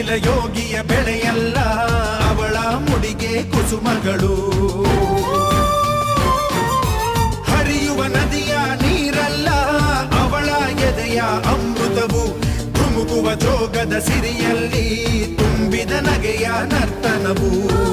ಅಖಿಲ ಯೋಗಿಯ ಬೆಳೆಯಲ್ಲ ಅವಳ ಮುಡಿಗೆ ಕುಸುಮಗಳು. ಹರಿಯುವ ನದಿಯ ನೀರಲ್ಲ ಅವಳ ಎದೆಯ ಅಮೃತವು. ಧುಮುಕುವ ಜೋಗದ ಸಿರಿಯಲ್ಲಿ ತುಂಬಿದ ನಗೆಯ ನರ್ತನವು.